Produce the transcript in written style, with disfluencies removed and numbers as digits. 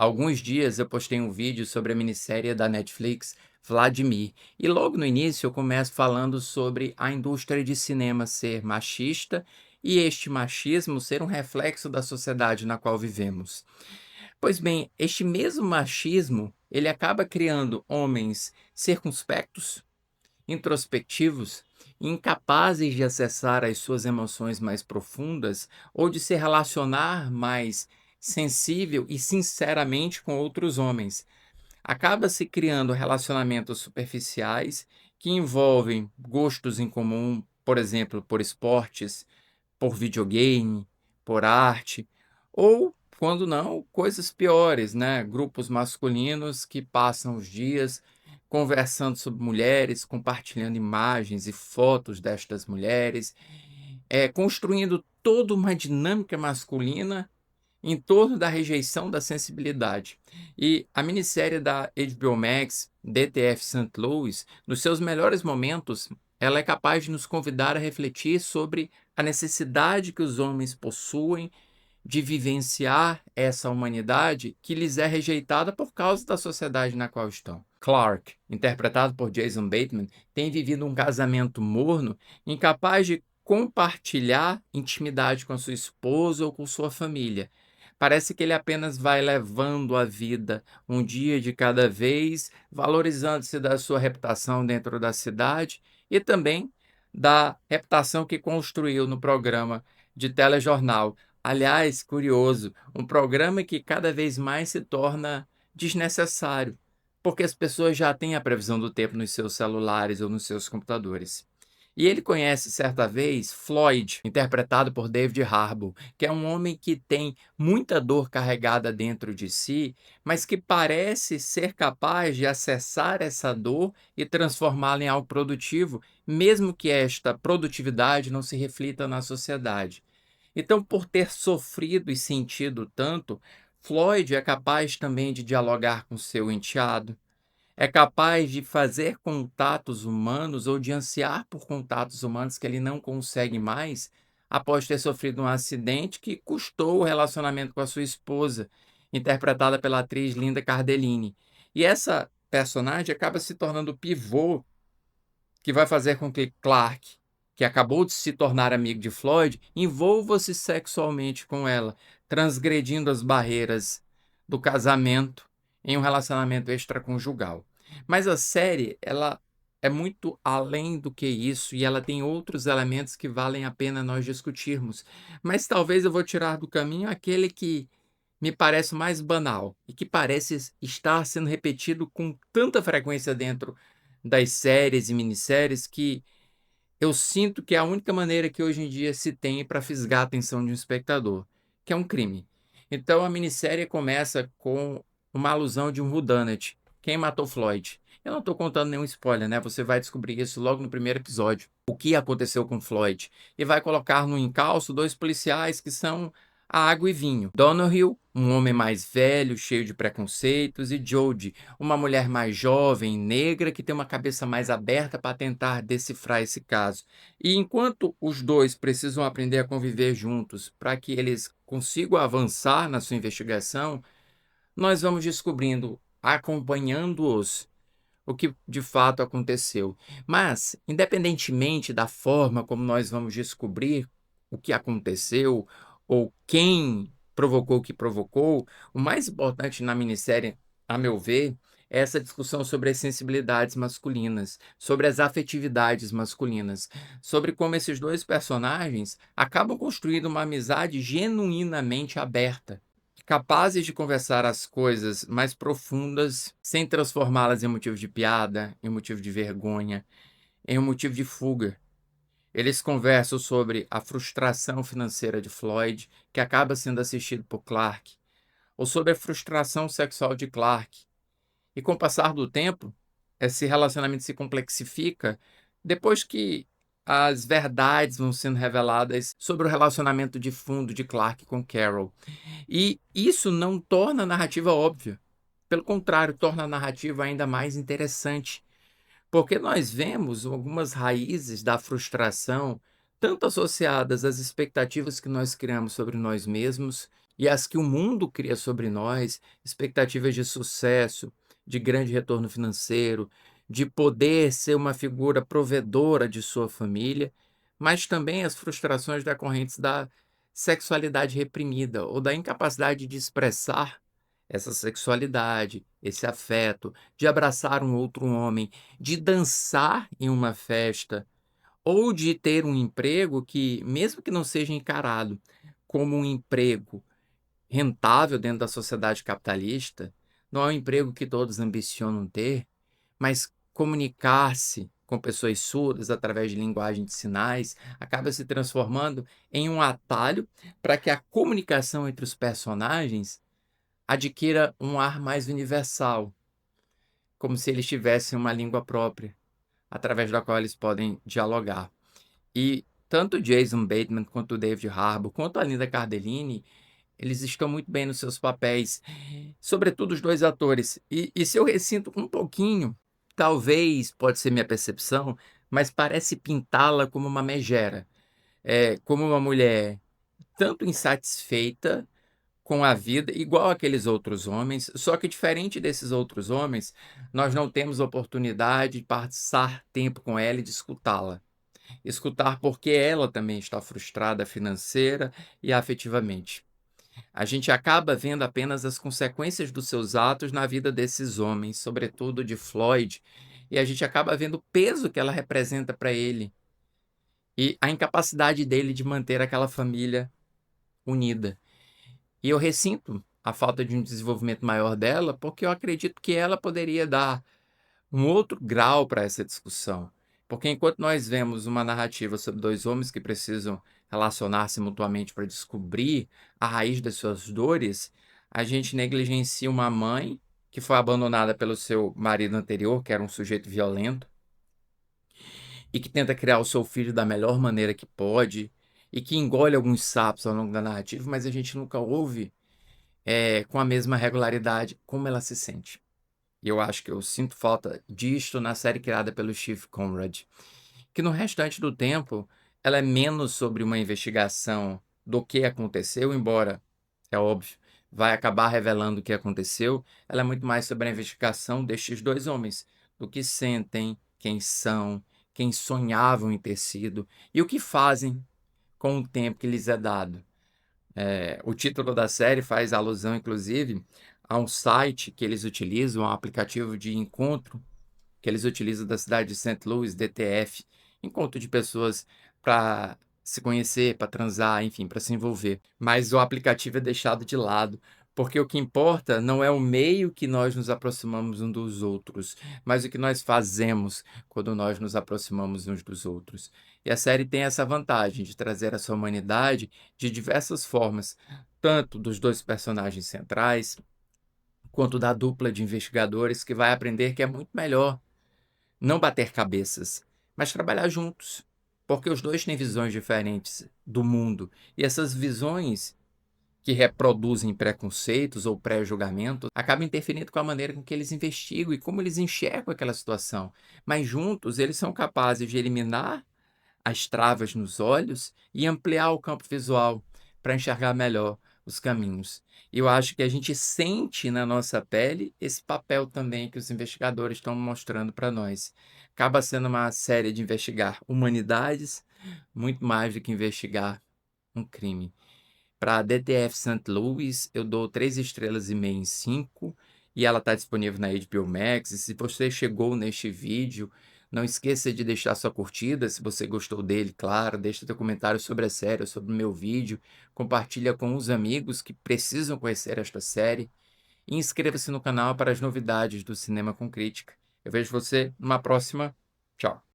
Há alguns dias eu postei um vídeo sobre a minissérie da Netflix Vladimir, e logo no início eu começo falando sobre a indústria de cinema ser machista e este machismo ser um reflexo da sociedade na qual vivemos. Pois bem, este mesmo machismo, ele acaba criando homens circunspectos, introspectivos, incapazes de acessar as suas emoções mais profundas ou de se relacionar mais sensível e sinceramente com outros homens. Acaba se criando relacionamentos superficiais que envolvem gostos em comum, por exemplo, por esportes, por videogame, por arte, ou, quando não, coisas piores, né? Grupos masculinos que passam os dias conversando sobre mulheres, compartilhando imagens e fotos destas mulheres, construindo toda uma dinâmica masculina em torno da rejeição da sensibilidade. E a minissérie da HBO Max, DTF St. Louis, nos seus melhores momentos, ela é capaz de nos convidar a refletir sobre a necessidade que os homens possuem de vivenciar essa humanidade que lhes é rejeitada por causa da sociedade na qual estão. Clark, interpretado por Jason Bateman, tem vivido um casamento morno, incapaz de compartilhar intimidade com a sua esposa ou com sua família. Parece que ele apenas vai levando a vida um dia de cada vez, valorizando-se da sua reputação dentro da cidade e também da reputação que construiu no programa de telejornal. Aliás, curioso, um programa que cada vez mais se torna desnecessário, porque as pessoas já têm a previsão do tempo nos seus celulares ou nos seus computadores. E ele conhece certa vez Floyd, interpretado por David Harbour, que é um homem que tem muita dor carregada dentro de si, mas que parece ser capaz de acessar essa dor e transformá-la em algo produtivo, mesmo que esta produtividade não se reflita na sociedade. Então, por ter sofrido e sentido tanto, Floyd é capaz também de dialogar com seu enteado, é capaz de fazer contatos humanos ou de ansiar por contatos humanos que ele não consegue mais após ter sofrido um acidente que custou o relacionamento com a sua esposa, interpretada pela atriz Linda Cardellini. E essa personagem acaba se tornando o pivô que vai fazer com que Clark, que acabou de se tornar amigo de Floyd, envolva-se sexualmente com ela, transgredindo as barreiras do casamento em um relacionamento extraconjugal. Mas a série, ela é muito além do que isso e ela tem outros elementos que valem a pena nós discutirmos. Mas talvez eu vou tirar do caminho aquele que me parece o mais banal e que parece estar sendo repetido com tanta frequência dentro das séries e minisséries que eu sinto que é a única maneira que hoje em dia se tem para fisgar a atenção de um espectador, que é um crime. Então a minissérie começa com uma alusão de um whodunit, quem matou Floyd. Eu não estou contando nenhum spoiler, né? Você vai descobrir isso logo no primeiro episódio. O que aconteceu com Floyd. E vai colocar no encalço dois policiais que são a água e vinho. Donoghue, um homem mais velho, cheio de preconceitos, e Jodie, uma mulher mais jovem, negra, que tem uma cabeça mais aberta para tentar decifrar esse caso. E enquanto os dois precisam aprender a conviver juntos para que eles consigam avançar na sua investigação, nós vamos descobrindo, acompanhando-os, o que de fato aconteceu. Mas, independentemente da forma como nós vamos descobrir o que aconteceu ou quem provocou o que provocou, o mais importante na minissérie, a meu ver, é essa discussão sobre as sensibilidades masculinas, sobre as afetividades masculinas, sobre como esses dois personagens acabam construindo uma amizade genuinamente aberta, capazes de conversar as coisas mais profundas sem transformá-las em motivo de piada, em motivo de vergonha, em um motivo de fuga. Eles conversam sobre a frustração financeira de Floyd, que acaba sendo assistido por Clark, ou sobre a frustração sexual de Clark. E com o passar do tempo, esse relacionamento se complexifica depois que as verdades vão sendo reveladas sobre o relacionamento de fundo de Clark com Carol. E isso não torna a narrativa óbvia. Pelo contrário, torna a narrativa ainda mais interessante, porque nós vemos algumas raízes da frustração, tanto associadas às expectativas que nós criamos sobre nós mesmos e as que o mundo cria sobre nós, expectativas de sucesso, de grande retorno financeiro, de poder ser uma figura provedora de sua família, mas também as frustrações decorrentes da sexualidade reprimida ou da incapacidade de expressar essa sexualidade, esse afeto, de abraçar um outro homem, de dançar em uma festa ou de ter um emprego que, mesmo que não seja encarado como um emprego rentável dentro da sociedade capitalista, não é um emprego que todos ambicionam ter, mas comunicar-se com pessoas surdas através de linguagem de sinais acaba se transformando em um atalho para que a comunicação entre os personagens adquira um ar mais universal, como se eles tivessem uma língua própria, através da qual eles podem dialogar. E tanto o Jason Bateman, quanto o David Harbour, quanto a Linda Cardellini, eles estão muito bem nos seus papéis, sobretudo os 2 atores. E se eu ressinto um pouquinho, talvez, pode ser minha percepção, mas parece pintá-la como uma megera, como uma mulher tanto insatisfeita com a vida, igual aqueles outros homens, só que diferente desses outros homens, nós não temos oportunidade de passar tempo com ela e de escutá-la. Escutar porque ela também está frustrada financeira e afetivamente. A gente acaba vendo apenas as consequências dos seus atos na vida desses homens, sobretudo de Floyd, e a gente acaba vendo o peso que ela representa para ele e a incapacidade dele de manter aquela família unida. E eu ressinto a falta de um desenvolvimento maior dela, porque eu acredito que ela poderia dar um outro grau para essa discussão. Porque enquanto nós vemos uma narrativa sobre 2 homens que precisam relacionar-se mutuamente para descobrir a raiz das suas dores, a gente negligencia uma mãe que foi abandonada pelo seu marido anterior, que era um sujeito violento, e que tenta criar o seu filho da melhor maneira que pode, e que engole alguns sapos ao longo da narrativa, mas a gente nunca ouve, com a mesma regularidade como ela se sente. E eu acho que eu sinto falta disto na série criada pelo Steve Conrad, que no restante do tempo ela é menos sobre uma investigação do que aconteceu, embora, é óbvio, vai acabar revelando o que aconteceu, ela é muito mais sobre a investigação destes 2 homens, do que sentem, quem são, quem sonhavam em ter sido e o que fazem com o tempo que lhes é dado. O título da série faz alusão, inclusive, a um site que eles utilizam, um aplicativo de encontro que eles utilizam da cidade de Saint Louis, DTF, encontro de pessoas para se conhecer, para transar, enfim, para se envolver. Mas o aplicativo é deixado de lado, porque o que importa não é o meio que nós nos aproximamos uns dos outros, mas o que nós fazemos quando nós nos aproximamos uns dos outros. E a série tem essa vantagem de trazer essa humanidade de diversas formas, tanto dos 2 personagens centrais, quanto da dupla de investigadores que vai aprender que é muito melhor não bater cabeças, mas trabalhar juntos, porque os 2 têm visões diferentes do mundo, e essas visões que reproduzem preconceitos ou pré-julgamento acabam interferindo com a maneira com que eles investigam e como eles enxergam aquela situação. Mas juntos eles são capazes de eliminar as travas nos olhos e ampliar o campo visual para enxergar melhor os caminhos. E eu acho que a gente sente na nossa pele esse papel também que os investigadores estão mostrando para nós. Acaba sendo uma série de investigar humanidades, muito mais do que investigar um crime. Para DTF St. Louis, eu dou 3,5 estrelas em 5 e ela está disponível na HBO Max. E se você chegou neste vídeo, não esqueça de deixar sua curtida, se você gostou dele, claro, deixa seu comentário sobre a série, sobre o meu vídeo, compartilha com os amigos que precisam conhecer esta série e inscreva-se no canal para as novidades do Cinema com Crítica. Eu vejo você numa próxima. Tchau.